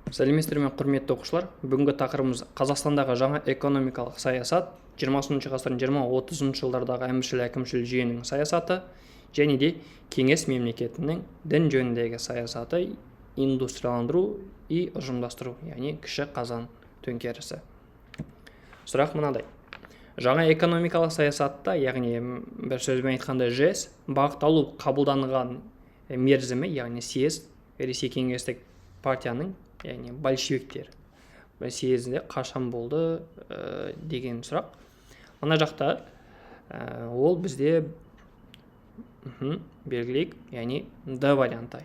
Сәлеметсіздер ме, құрметті оқушылар. Бүгінгі тақырыбымыз Қазақстандағы жаңа экономикалық саясат, 20 ғасырдың 20-30 жылдардағы әміршіл әкімшіл жүйенің саясаты және де кеңес мемлекетінің дін жөніндегі саясаты, индустрияландыру и ұжымдастыру, яғни кіші қазан төңкерісі. Сұрақ мынадай. Жаңа экономикалық саясатта, яғни бір сөзбен айтқанда ЖЭС, бағытталу қабылданған мерзімі, яғни съезд, Ресей кеңестік партияның, яғни большевиктер съезінде қашан болды деген сұрақ. Мына жақта ол бізде белгілейік, яғни Д варианты,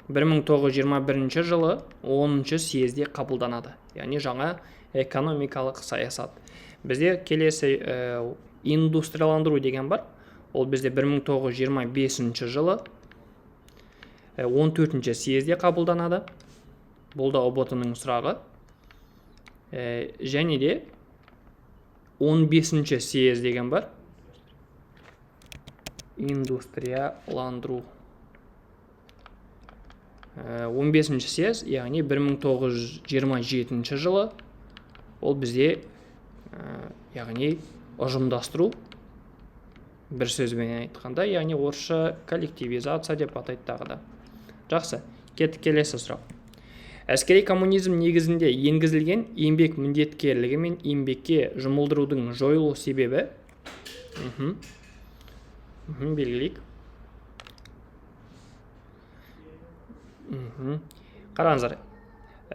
1921 жылы 10-шы съезде қабылданады, яғни жаңа экономикалық саясат. Бізде келесі индустрияландыру деген бар, ол бізде 1925 жылы 14-ші съезде қабылданады. Бұл да ұбт-ның сұрағы. Және де 15-ші съезд деген бар. Индустрияландыру. 15-ші съезд, яғни 1927 жылы. Ол бізде, яғни ұжымдастыру. Бір сөзбен айтқанда, яғни орысша коллективизация деп атайды тағы да. Жақсы, кеттік келесі сұрақ. Әскери коммунизм негізінде енгізілген еңбек міндеткерлігі мен еңбекке жұмылдырудың жойылу себебі. Белгілейік. Қараңыздар.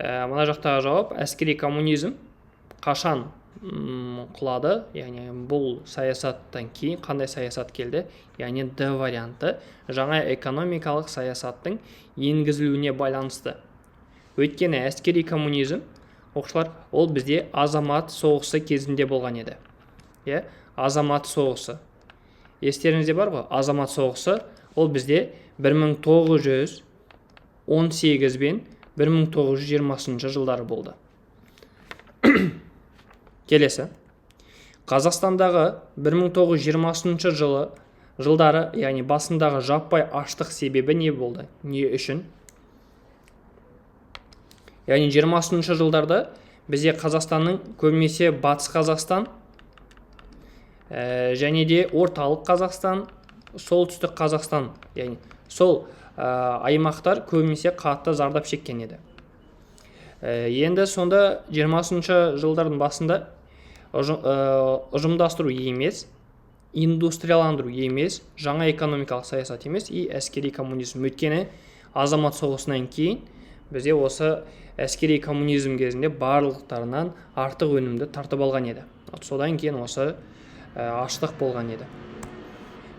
Мына жақтағы жауап, әскери коммунизм қашан құлады, яғни бұл саясаттан кейін қандай саясат келді, яғни Д варианты жаңа экономикалық саясаттың енгізілуіне байланысты. Өйткені әскери коммунизм, оқушылар, ол бізде азамат соғысы кезінде болған еді. Азамат соғысы. Естеріңізде бар ғой, азамат соғысы, ол бізде 1918 бен 1920 жылдары болды. Келесі. Қазақстандағы 1920 жылдары, яғни басындағы жаппай аштық себебі не болды? Не үшін? Яғни 20 жылдарда бізде Қазақстанның көбінесе батыс Қазақстан және де орталық Қазақстан, солтүстік Қазақстан, яғни сол аймақтар көбінесе қатты зардап шеккен еді. Енді сонда 20 жылдардың басында ұжымдастыру емес, индустрияландыру емес, жаңа экономикалық саясат емес, әскери коммунизм. Өйткені азамат соғысынан кейін бізде осы әскери коммунизм кезінде барлықтарынан артық өнімді тартып алған еді. Содан кейін осы аштық болған еді.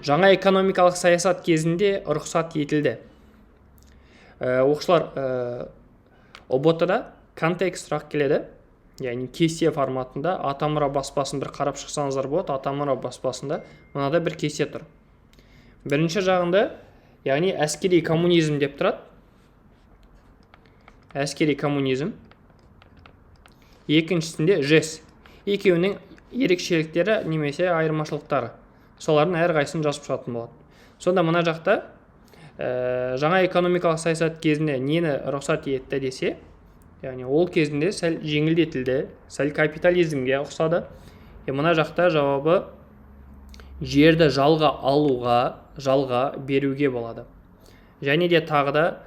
Жаңа экономикалық саясат кезінде рұқсат етілді. Оқушылар, ұбт-да контекст сұрақ келеді. Яғни кесте форматында Атамұра баспасын бір қарап шықсаңыздар болады. Атамұра баспасында мынада бір кесте тұр. Бірінші жағында, яғни әскери коммунизм деп тұрады. Әскери коммунизм. Екіншісінде ЖЭС. Екеуінің ерекшеліктері немесе айырмашылықтары. Солардың әрқайсысын жазып шығатын болады. Сонда мына жақта жаңа экономикалық саясат кезінде нені рұқсат етті десе, яғни ол кезінде сәл жеңілдетілді, сәл капитализмге ұқсады. Мына жақта жауабы жерді жалға алуға, жалға беруге болады. Және де тағы да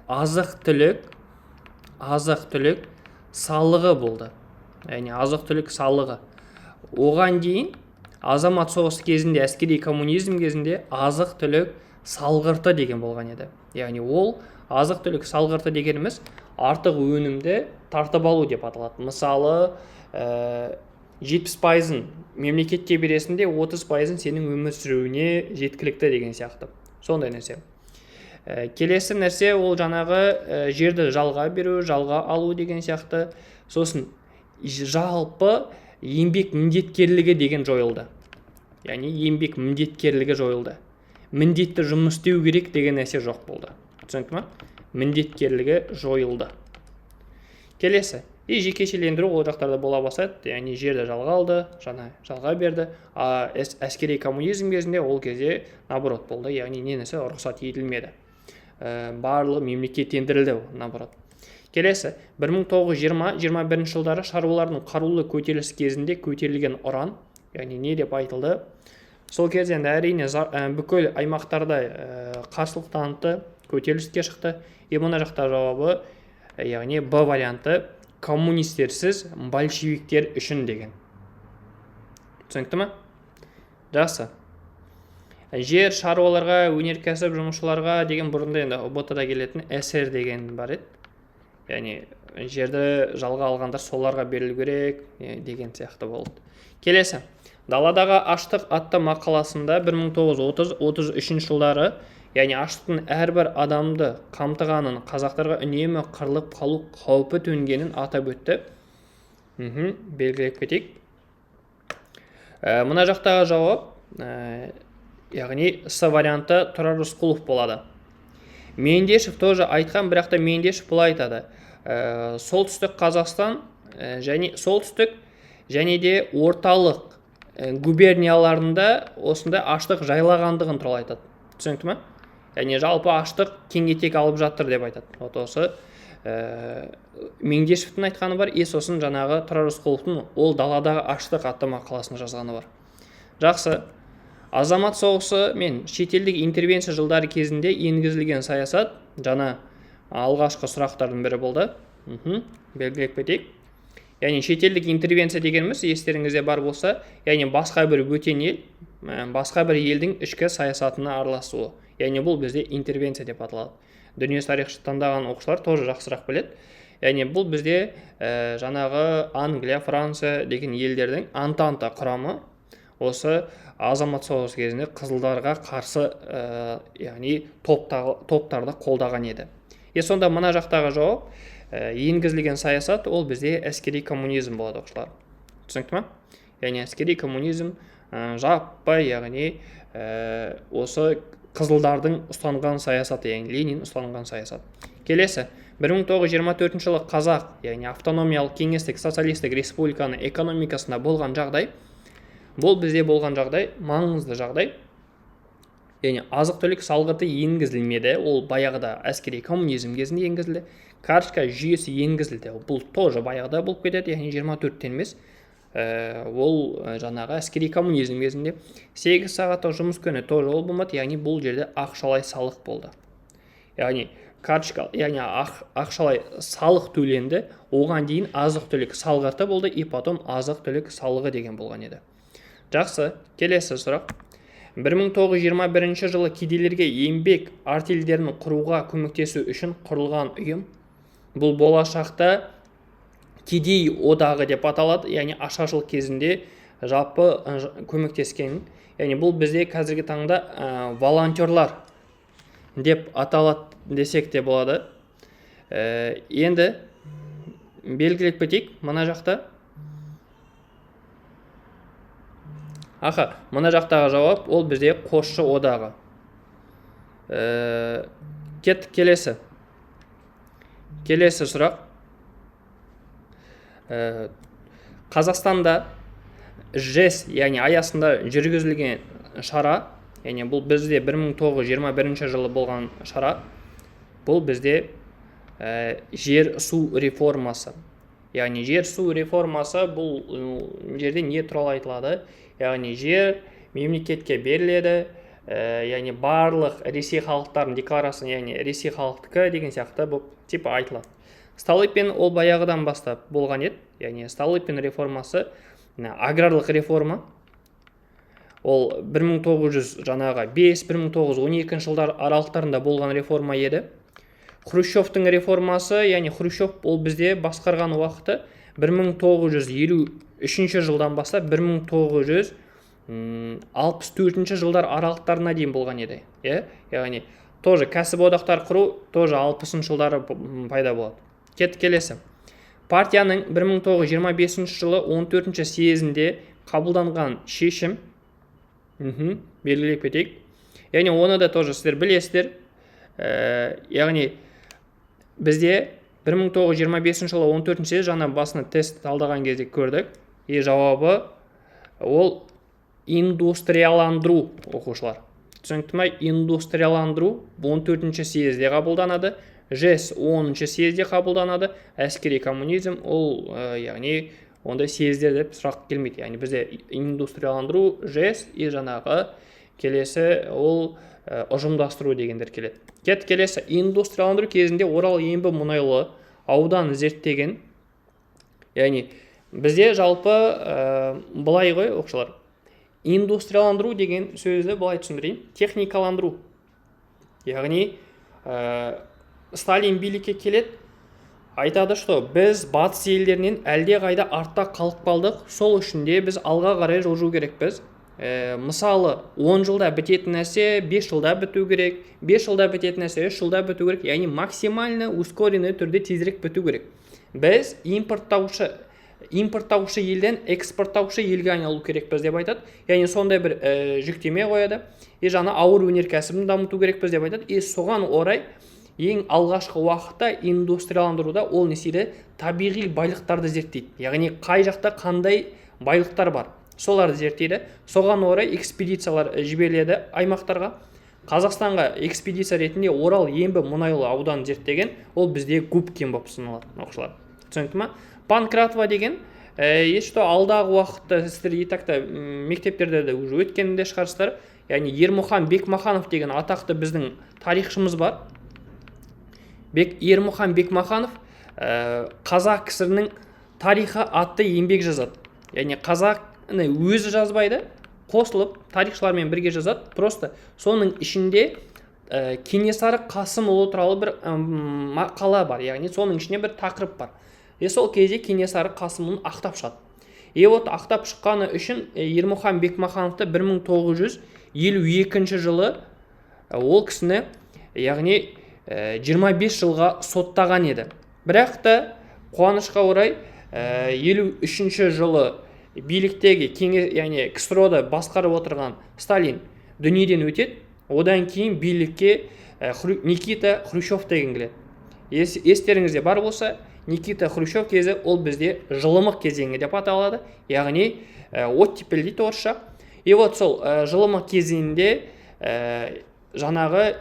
азық-түлік салығы болды. Яғни азық-түлік салығы. Оған дейін азамат соғысы кезінде, әскери коммунизм кезінде азық-түлік салғырты деген болған еді. Яғни ол азық-түлік салғырты дегеніміз артық өнімді тартып алу деп аталады. Мысалы, 70% мемлекетке бересінде 30% сенің өмір сүруіне жеткілікті деген сияқты. Сондай нәрсе. Келесі нәрсе ол жаңағы жерді жалға беру, жалға алу деген сияқты. Сосын жалпы еңбек міндеткерлігі деген жойылды. Яғни еңбек міндеткерлігі жойылды. Міндетті жұмыс істеу керек деген нәрсе жоқ болды. Түсінікті ме? Міндеткерлігі жойылды. Келесі. Жекешелендіру ол жақтарда бола бастады, яғни жерді жалға алды, жалға берді. Әскери коммунизм кезінде ол кезде наоборот болды, яғни несі рұқсат етілмеді. Барлығы мемлекеттендірілді, наоборот. Келесі, 1920-21 жылдары шаруалардың қарулы көтеріліс кезінде көтерілген ұран, яғни не деп айтылды? Сол кезде әрине бүкіл аймақтарда қарсылық танытты, көтеріліске шықты. Мына жақта жауабы, яғни Б варианты, коммунистерсіз большевиктер үшін деген. Түсінікті ме? Жақсы. Жер шаруаларға, өнеркәсіп жұмысшыларға деген бұрында енді ұбт-да келетін СР деген бар еді. Яғни жерді жалға алғандар соларға берілу керек деген сияқты болды. Келесі. Даладағы аштық атты мақаласында 1930-33 жылдары, яғни аштықтың әрбір адамды қамтығанын, қазақтарға үнемі қырылып қалу қаупі төнгенін атап өтті. Белгілеп кетейік. Мына жақтағы жауап, яғни С варианты Тұрар Рысқұлов болады. Меңдешев тоже айтқан, бірақ та Меңдешев былай айтады. Солтүстік Қазақстан солтүстік және де орталық губернияларында осында аштық жайлағандығын туралы айтады. Түсінікті ме? Яғни жалпы аштық кеңетек алып жатыр деп айтады. Осы Меңдешевтің айтқаны бар, сосын жаңағы Тұрар Рысқұловтың ол даладағы аштық атты мақаласында жазғаны бар. Жақсы. Азамат соғысы мен шетелдік интервенция жылдары кезінде енгізілген саясат жаңа алғашқы сұрақтардың бірі болды. Белгілеп кетейік. Яғни шетелдік интервенция дегеніміз, естеріңізде бар болса, яғни басқа бір бөтен ел, басқа бір елдің ішкі саясатына араласуы. Яғни бұл бізде интервенция деп аталады. Дүние тарихшы таңдаған оқушылар тоже жақсырақ біледі. Яғни бұл бізде жаңағы Англия, Франция деген елдердің антанта құрамы осы азамат соғысы кезінде қызылдарға қарсы яғни топтарды қолдаған еді. Сонда мына жақтағы жауап, енгізілген саясат ол бізде әскери коммунизм болады оқушылар. Түсінікті ме? Яғни әскери коммунизм жаппай, яғни осы қызылдардың ұстанған саясаты, яғни Ленин ұстанған саясат. Келесі, 1924 жылы қазақ, яғни автономиялық кеңестік социалистік республиканың экономикасында болған жағдай, бұл бізде болған жағдай, маңызды жағдай. Яғни азық-түлік салғырты енгізілмеді, ол баяғыда әскери коммунизм кезінде енгізілді. Карточка жүйесі енгізілді, бұл тоже баяғыда болып кетеді, яғни 24-тен емес. Ол жаңағы әскери коммунизм кезінде 8 сағаттық жұмыс күні тоже ол болмады, яғни бұл жерде ақшалай салық болды. Яғни карточка, яғни ақшалай салық төленді, оған дейін азық-түлік салғырты болды, потом азық-түлік салығы деген болған еді. Жақсы, келесі сұрақ. 1921 жылы кедейлерге еңбек артельдерін құруға көмектесу үшін құрылған ұйым. Бұл болашақта кедей одағы деп аталады, яғни ашаршылық кезінде жалпы көмектескен. Яғни бұл бізде қазіргі таңда волонтерлар деп аталады десек те болады. Енді белгілеп кетейік, мына жақта. Мына жақтағы жауап, ол бізде қосшы одағы. Келесі. Келесі сұрақ. Қазақстанда ЖЭС, яғни аясында жүргізілген шара, яғни бұл бізде 1921 жылы болған шара, бұл бізде жер-су реформасы. Яғни жер-су реформасы бұл жерде не туралы айтылады? Яғни жер мемлекетке беріледі, яғни барлық Ресей халықтарының декларациясы, яғни Ресей халықтікі деген сияқты бұл типа айтылады. Столыпин ол баяғыдан бастап болған еді, яғни Столыпин реформасы аграрлық реформа. Ол 1905-1912 жылдар аралықтарында болған реформа еді. Хрущевтің реформасы, яғни Хрущев ол бізде басқарған уақыты 1953 жылдан бастап 1964 жылдар аралықтарына дейін болған еді. Яғни тоже кәсіп одақтар құру тоже 60 жылдары пайда болады. Келесі. Партияның 1925 жылы 14 съезінде қабылданған шешім, белгілеп кетейік. Яғни оны да тоже сіздер білесіздер. Яғни бізде 1925 жылы 14 съезд жаңа басына тест талдаған кезде көрдік. Жауабы ол индустрияландыру оқушылар. түсінікті ма? Индустрияландыру 14-ші съезде қабылданады, ЖЭС 10-ші съезде қабылданады, әскери коммунизм ол яғни ондай съездер деп сұрақ келмейді. Яғни бізде индустрияландыру, ЖЭС и жаңағы келесі ол ұжымдастыру дегендер келеді. Келесі индустрияландыру кезінде Орал Ембі мұнайлы аудан зерттеген. Яғни бізде жалпы былай ғой оқушылар. Индустрияландыру деген сөзді былай түсіндірейін. Техникаландыру. Яғни Сталин билікке келеді, айтады, что біз батыс елдерінен әлде қайда артта қалып қалдық, сол үшін де біз алға қарай жылжу керекпіз. Мысалы 10 жылда бітетін нәрсе 5 жылда біту керек, 5 жылда бітетін нәрсе 3 жылда біту керек, яғни максимально ускоренный түрде тезірек біту керек. Біз импорттаушы елден экспорттаушы елге айналу керекпіз деп айтады. Яғни сондай бір жүктеме қояды. Жаңа ауыр өнеркәсібін дамыту керекпіз деп айтады. Соған орай ең алғашқы уақытта индустрияландыруда ол несиде табиғи байлықтарды зерттейді. Яғни қай жақта қандай байлықтар бар, соларды зерттейді. Соған орай экспедициялар жіберіледі аймақтарға. Қазақстанға экспедиция ретінде Орал Ембі мұнайлы ауданын зерттеген, ол бізде Губкин болып саналады, оқушылар. Түсінікті ма? Панкратова деген алдағы уақытта сіздер етақта мектептерде де уже өткенінде шығарсыздар. Яғни Ермұхан Бекмаханов деген атақты біздің тарихшымыз бар. Ермұхан Бекмаханов қазақ кср-нің тарихы атты еңбек жазады. Яғни қазақны өзі жазбайды, қосылып тарихшылармен бірге жазады. Просто соның ішінде Кенесары Қасымұлы туралы бір мақала бар. Яғни соның ішінде бір тақырып бар. Сол кезде Кенесары Қасымұлын ақтап шығады. Ақтап шыққаны үшін Ермұхан Бекмахановты 1952 жылы ол кісіні яғни 25 жылға соттаған еді. Бірақ та қуанышқа орай 53 жылы биліктегі яғни КСРО-да басқарып отырған Сталин дүниеден өтеді. Одан кейін билікке Никита Хрущев деген келеді. Естеріңізде бар болса, Никита Хрущев кезі ол бізде жылымық кезеңі деп аталады. Яғни оттепель дейді орысша. Сол жылымық кезеңінде жаңағы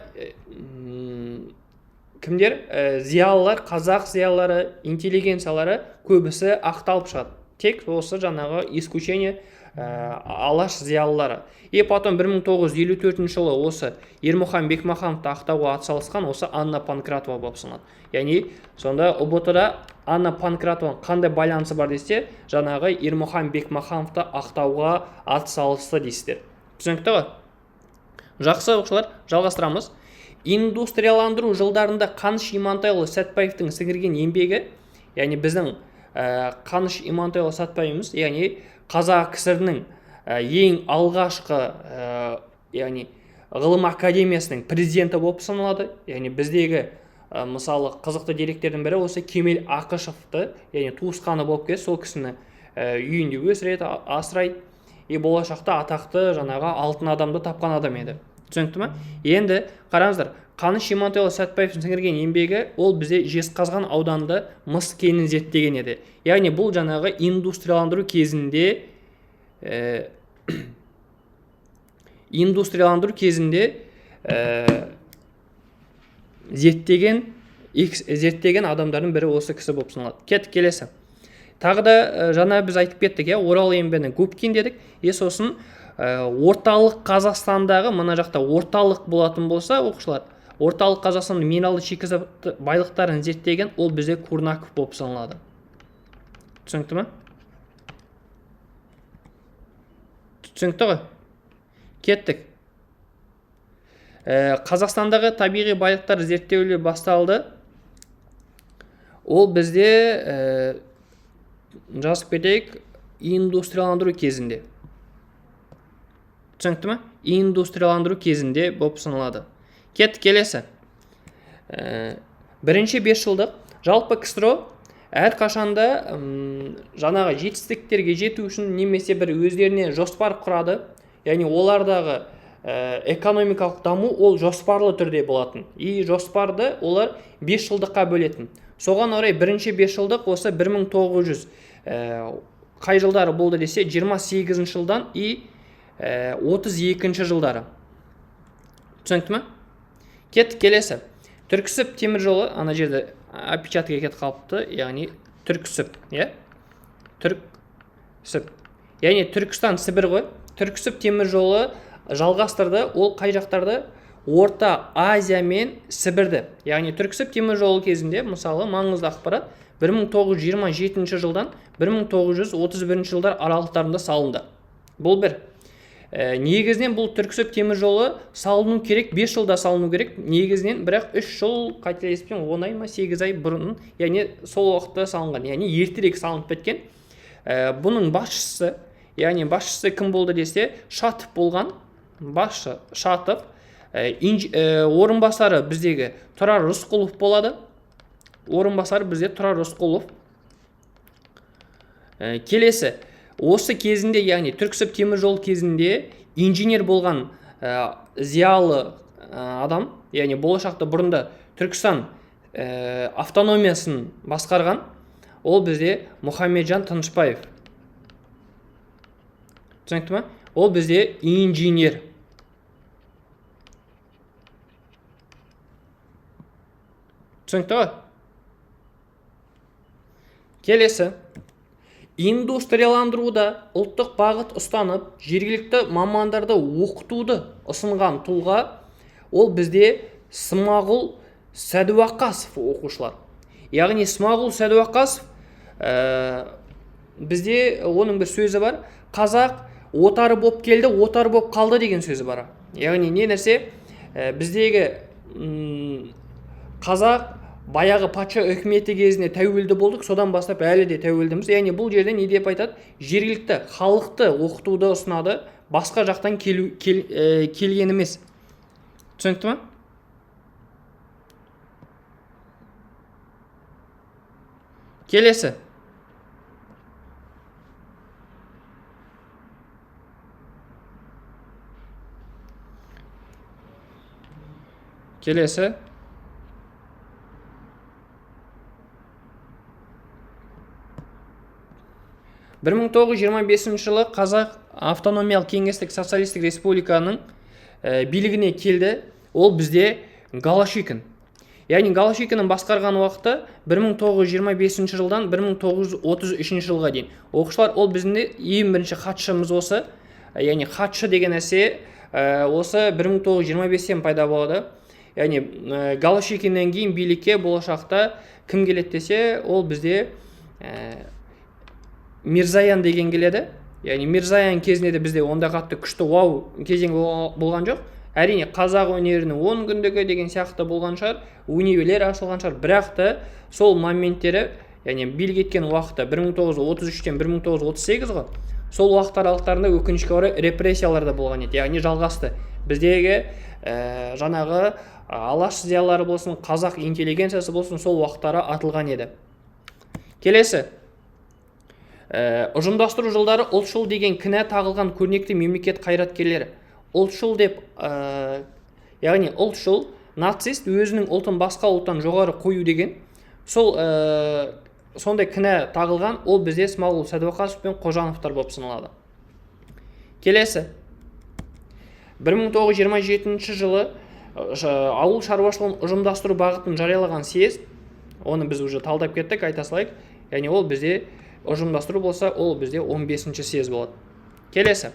кімдер? Зиялылар, қазақ зиялылары, интеллигенциялары көбісі ақталып шығады. Тек осы жаңағы исключение алаш зиялылары. Потом 1954 жылы осы Ермұхан Бекмахановты ақтауға атсалысқан осы Анна Панкратова болып саналады. Яғни сонда ұбт-да Анна Панкратованың қандай байланысы бар десе, жаңағы Ермұхан Бекмахановты ақтауға атсалысты дейсіздер. Түсінікті ғой? Жақсы оқушылар, жалғастырамыз. Индустрияландыру жылдарында Қаныш Имантайұлы Сәтпаевтың сіңірген еңбегі, яғни біздің Қаныш Имантайұлы Сәтпаевымыз, яғни Қазақ КСР-нің ең алғашқы яғни ғылым академиясының президенті болып саналады. Яғни біздегі мысалы қызықты деректердің бірі осы Кемел Ақышевты, яғни туысқаны болып келеді, сол кісіні үйінде өсіреді, асырайды. Болашақта атақты жаңағы алтын адамды тапқан адам еді. Түсінікті ме? Енді қараңыздар, Қаныш Имантайұлы Сәтпаевтың сіңірген еңбегі ол бізде Жезқазған ауданында мыс кенін зерттеген еді. Яғни бұл жаңағы индустрияландыру кезінде зерттеген адамдардың бірі осы кісі болып саналады. Келесі. Тағы да жаңа біз айтып кеттік, Орал Ембіні Губкин дедік. Сосын орталық Қазақстандағы, мына жақта орталық болатын болса, оқушылар, орталық Қазақстанның минералды шикізат байлықтарын зерттеген ол бізде Курнаков болып саналады. Түсінікті ме? Түсінікті ғой? Кеттік. Қазақстандағы табиғи байлықтар зерттеулі басталды. Ол бізде жазып кетейік, индустрияландыру кезінде. Түсінікті ме? Индустрияландыру кезінде болып саналады. Келесі. Бірінші 5 жылдық жалпы КСРО әр қашанда жаңағы жетістіктерге жету үшін немесе бір өздеріне жоспар құрады. Яғни олардағы экономикалық даму ол жоспарлы түрде болатын. Жоспарды олар 5 жылдыққа бөлетін. Соған орай бірінші 5 жылдық осы 1900 қай жылдары болды десе 28 жылдан 32 жылдары. түсінікті ма? Кеттік келесі. Түрксіб темір жолы, ана жерде опечатка кетіп қалыпты, яғни Түрксіб, Түрксіб. Яғни Түркістан, Сібір ғой. Түрксіб темір жолы жалғастырды, ол қай жақтарды? Орта Азия мен Сібірді. Яғни Түрксіб темір жолы кезінде, мысалы, маңызды ақпарат 1927 жылдан 1931 жылдар аралықтарында салынды. Бұл бір. Негізінен бұл Түрксіб темір жолы салыну керек, 5 жылда салыну керек. Негізінен бірақ 3 жыл қателеспесем 10 ай ма 8 ай бұрын, яғни сол уақытта салынған, яғни ертерек салынып кеткен. Бұның басшысы, яғни басшысы кім болды десе, Шатов болған. Басшы Шатов. Орынбасары біздегі Тұрар Рысқұлов болады. Орынбасары бізде Тұрар Рысқұлов. Келесі, осы кезінде, яғни Түрксіб темір жол кезінде инженер болған зиялы адам, яғни болашақта бұрында Түркістан автономиясын басқарған, ол бізде Мұхамеджан Тынышпаев. Түсінікті ма? Ол бізде инженер. Түсінікті ғой? Келесі. Индустрияландыруда ұлттық бағыт ұстанып, жергілікті мамандарды оқытуды ұсынған тұлға, ол бізде Смағұл Сәдуақасов оқушылар. Яғни Смағұл Сәдуақасов, бізде оның бір сөзі бар. Қазақ отары боп келді, отары боп қалды деген сөзі бар. Яғни не нәрсе? Біздегі қазақ баяғы патша үкіметі кезінде тәуелді болдық, содан бастап әлі де тәуелдіміз. Яғни бұл жерде не деп айтады? Жергілікті халықты оқытуды ұсынады, басқа жақтан келген емес. Түсінікті ма? Келесі. Келесі. 1925 жылы Қазақ автономиялық кеңестік социалистік республиканың билігіне келді. Ол бізде Голощекин. Яғни Голощекиннің басқарған уақыты 1925 жылдан 1933 жылға дейін. Оқушылар, ол біздің ең бірінші хатшымыз осы. Яғни хатшы деген нәрсе осы 1925-тен пайда болады. Яғни Голощекиннен кейін билікке болашақта кім келеді десе, ол бізде Мирзаян деген келеді. Яғни Мирзаян кезінде де бізде онда қатты күшті кезең болған жоқ. Әрине қазақ өнерінің 10 күндігі деген сияқты болған шығар, универлер ашылған шығар, бірақ та сол моменттері, яғни билік еткен уақыты 1933-тен 1938 ғой. Сол уақыт аралықтарында өкінішке орай репрессиялар да болған еді. Яғни жалғасты. Біздегі жаңағы алаш зиялылары болсын, қазақ интеллигенциясы болсын, сол уақыттары атылған еді. Келесі. Ұжымдастыру жылдары ұлтшыл деген кінә тағылған көрнекті мемлекет қайраткерлері. Ұлтшыл деп, яғни ұлтшыл, нацист, өзінің ұлтын басқа ұлттан жоғары қою деген, сол сондай кінә тағылған, ол бізде Смағұл Сәдуақасов пен Қожановтар болып саналады. Келесі. 1927 жылы ауыл шаруашылығын ұжымдастыру бағытын жариялаған съезд, оны біз уже талдап кеттік, айта салайық. Яғни ол бізде ұжымдастыру болса, ол бізде 15-ші съезд болады. Келесі.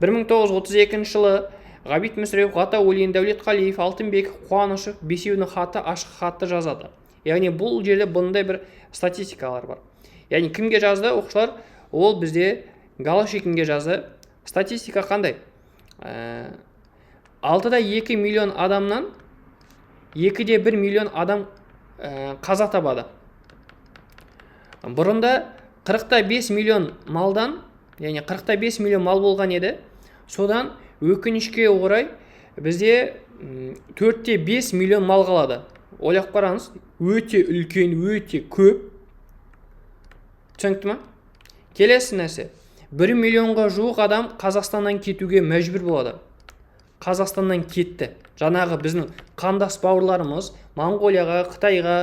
1932 жылы Ғабит Мүсірепов, Ғата Өлген, Дәулетқалиев, Алтынбеков, Қуанышев бесеуінің хаты ашық хатты жазады. Яғни бұл жерде бұндай бір статистикалар бар. Яғни кімге жазды оқушылар? Ол бізде Голощекинге жазды. Статистика қандай? 6,2 миллион адамнан 2,1 миллион адам қаза табады. Бұрында 45 миллион малдан, яғни 45 миллион мал болған еді. Содан өкінішке орай бізде 4,5 миллион мал қалады. Ойлап қараңыз, өте үлкен, өте көп. Түсінікті ма? Келесі нәрсе. 1 миллионға жуық адам Қазақстаннан кетуге мәжбүр болады. Қазақстаннан кетті. Жаңағы біздің қандас бауырларымыз Монғолияға, Қытайға,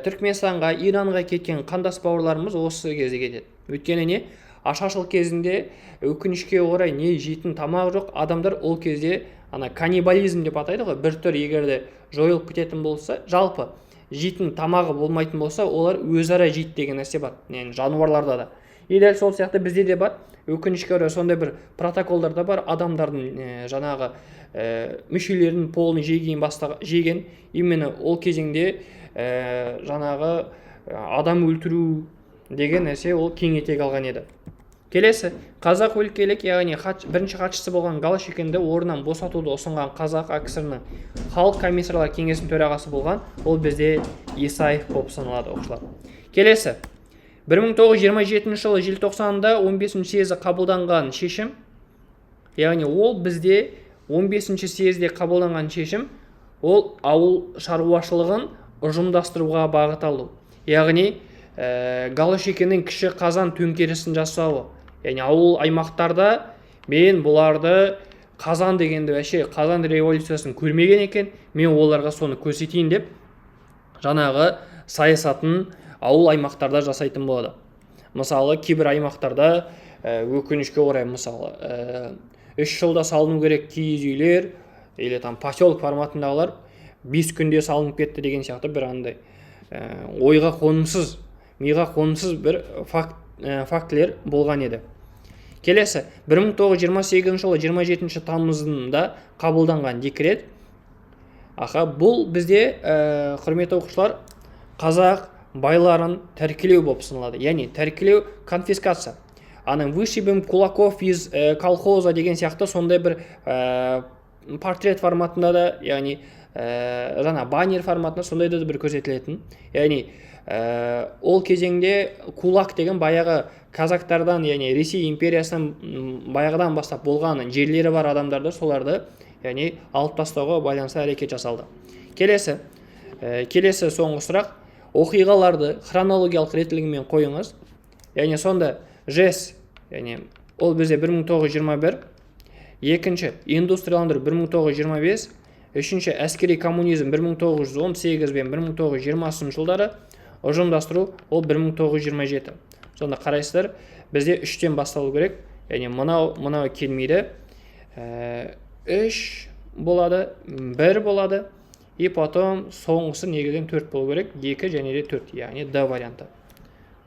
Түркменстанға, Иранға кеткен қандас бауырларымыз осы кезде кетеді. Өйткені не? ашаршылық кезінде өкінішке орай не жейтін тамақ жоқ, адамдар ол кезде ана каннибализм деп атайды ғой, бір түр егерде жойылып кететін болса, жалпы жейтін тамағы болмайтын болса, олар өзара жейді деген нәрсе бар, яғни жануарларда да. И дәл сол сияқты бізде де бар, өкінішке орай сондай бір протоколдар да бар, адамдардың жаңағы мүшелерінің полын жеген именно ол кезеңде жаңағы адам өлтіру деген нәрсе ол кең етек алған еді. Келесі, қазақ өлкелік, яғни бірінші хатшысы болған Голощекинді орнынан босатуды ұсынған қазақ АКСР-ның халық комиссарлар кеңесінің төрағасы болған, ол бізде Исаев болып саналады оқушылар. Келесі, 1927 жылы желтоқсанда 15-ші съезді қабылданған шешім, яғни ол бізде 15-ші съезде қабылданған шешім, ол ауыл шаруашылығын ұжымдастыруға бағытталу. Яғни Голощекиннің кіші қазан төңкерісін жасауы. Яғни ауыл аймақтарда мен бұларды қазан дегенді, қазан революциясын көрмеген екен, мен оларға соны көрсетейін деп, жаңағы саясатын ауыл аймақтарда жасайтын болады. Мысалы, кейбір аймақтарда өкінішке орай, мысалы, 3 жылда салыну керек киіз үйлер, или там поселок форматындағылар 5 күнде салынып кетті деген сияқты бір андай ойға қонымсыз, миға қонымсыз бір фактілер болған еді. Келесі, 1928 жылы 27 тамызында қабылданған декрет. Бұл бізде, құрметті оқушылар, қазақ байларын тәркілеу болып саналады. Яғни тәркілеу, конфискация. Вышибем кулаков из колхоза деген сияқты сондай бір портрет форматында да, яғни жаңа баннер форматында сондайда да бір көрсетілетін. Яғни ол кезеңде кулак деген баяғы казактардан, яғни Ресей империясынан баяғыдан бастап болған жерлері бар адамдарды, соларды яғни алып тастауға байланысты әрекет жасалды. Келесі соңғы сұрақ, оқиғаларды хронологиялық реттілігімен қойыңыз. Яғни сонда ЖЭС, яғни ол бізде 1921, екінші индустрияландыру 1925, үшінші әскери коммунизм 1918 бен 1920 жылдары, ұжымдастыру ол 1927. Сонда қарайсыздар, бізде 3-тен басталу керек, яғни мынау келмейді, 3 болады, 1 болады, и потом соңғысы негізінен 4 болу керек, 2 және де 4, яғни Д варианты.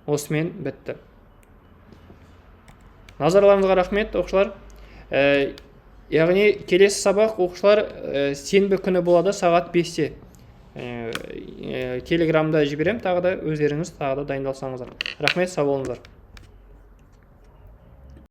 Осымен бітті. Назарларыңызға рахмет, оқушылар. Яғни келесі сабақ оқушылар сенбі күні болады сағат 5-те. Телеграмда жіберем, тағы да өздеріңіз тағы да дайындалсаңыздар. Рахмет, сау болыңыздар.